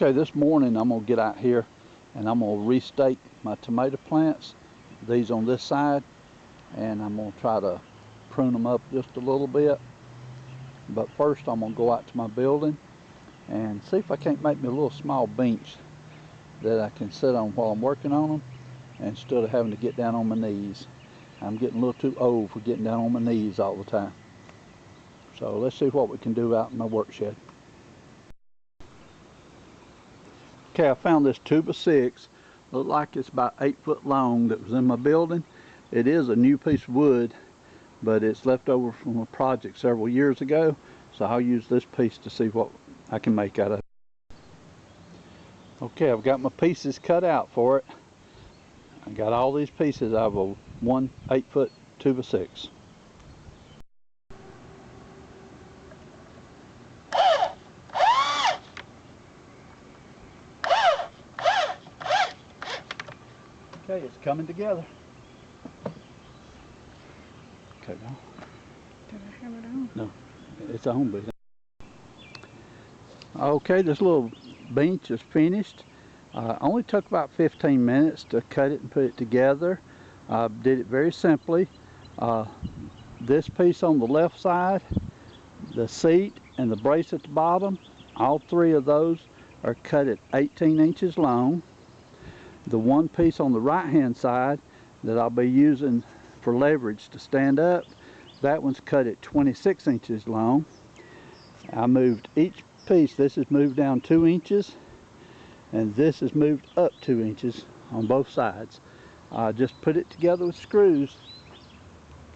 Okay, this morning I'm gonna get out here and I'm gonna restake my tomato plants, these on this side, and I'm gonna try to prune them up just a little bit. But first I'm gonna go out to my building and see if I can't make me a little small bench that I can sit on while I'm working on them instead of having to get down on my knees. I'm getting a little too old for getting down on my knees all the time. So let's see what we can do out in my work shed. Okay, I found this 2x6. Looked like it's about 8 foot long that was in my building. It is a new piece of wood, but it's left over from a project several years ago. So I'll use this piece to see what I can make out of it. Okay, I've got my pieces cut out for it. I got all these pieces out of a 8 foot 2x6. Okay, it's coming together. Okay, no. Did I have it on? No, it's on, but okay, this little bench is finished. Only took about 15 minutes to cut it and put it together. Did it very simply. This piece on the left side, the seat and the brace at the bottom, all three of those are cut at 18 inches long. The one piece on the right hand side that I'll be using for leverage to stand up, that one's cut at 26 inches long. I moved each piece. This is moved down 2 inches and this is moved up 2 inches on both sides. Just put it together with screws.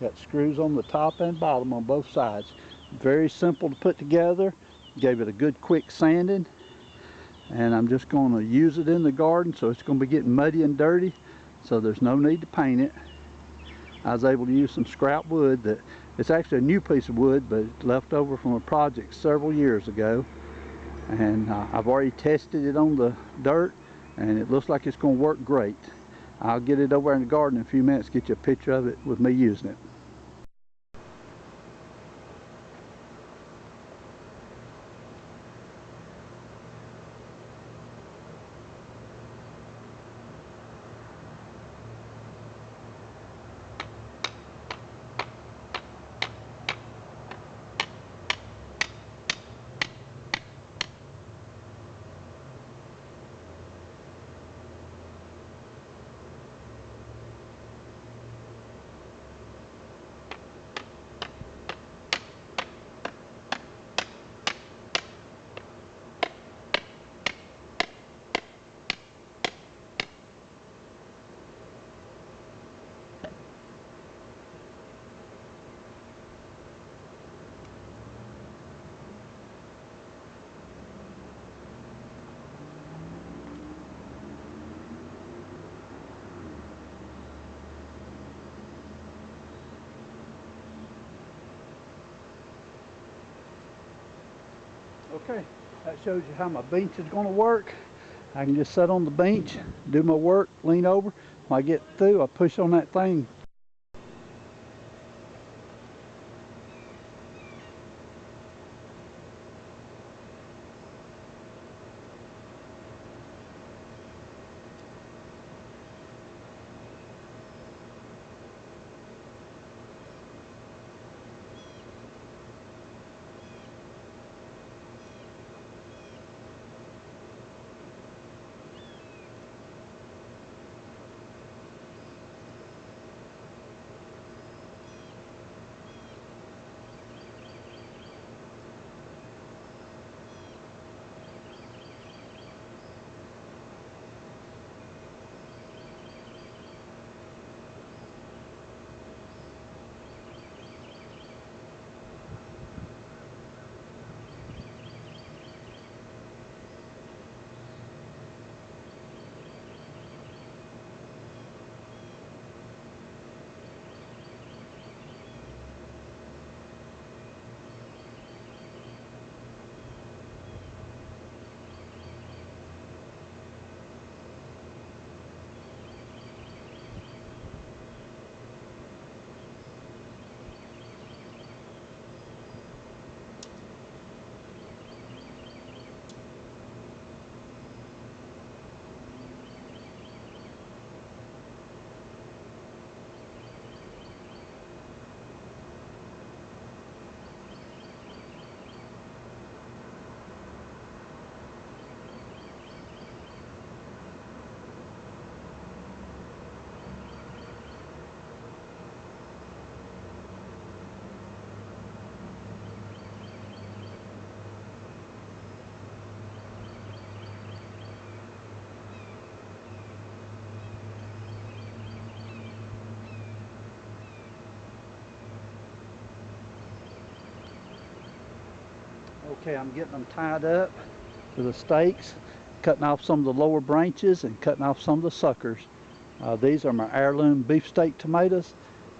Got screws on the top and bottom on both sides. Very simple to put together. Gave it a good quick sanding, and I'm just going to use it in the garden, so it's going to be getting muddy and dirty, so there's no need to paint it. I was able to use some scrap wood that it's actually a new piece of wood, but it's left over from a project several years ago, and I've already tested it on the dirt and it looks like it's going to work great. I'll get it over in the garden in a few minutes, get you a picture of it with me using it. Okay, that shows you how my bench is going to work. I can just sit on the bench, do my work, lean over. When I get through, I push on that thing. Okay, I'm getting them tied up to the stakes, cutting off some of the lower branches and cutting off some of the suckers. These are my heirloom beefsteak tomatoes,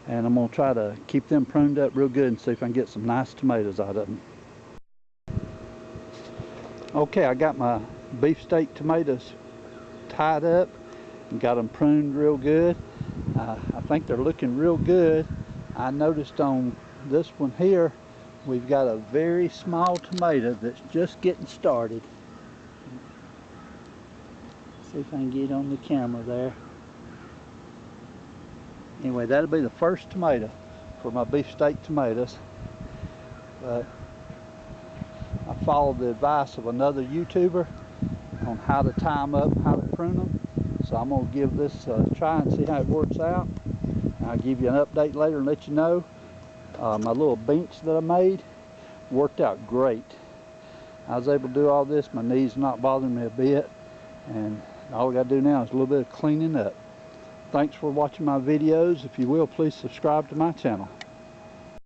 and I'm going to try to keep them pruned up real good and see if I can get some nice tomatoes out of them. Okay, I got my beefsteak tomatoes tied up and got them pruned real good. I think they're looking real good. I noticed on this one here we've got a very small tomato that's just getting started. See if I can get on the camera there. Anyway, that'll be the first tomato for my beefsteak tomatoes. But I followed the advice of another YouTuber on how to tie them up, how to prune them. So I'm going to give this a try and see how it works out. And I'll give you an update later and let you know. My little bench that I made worked out great. I was able to do all this, my knees not bothering me a bit, and all I got to do now is a little bit of cleaning up. Thanks for watching my videos. If you will, please subscribe to my channel.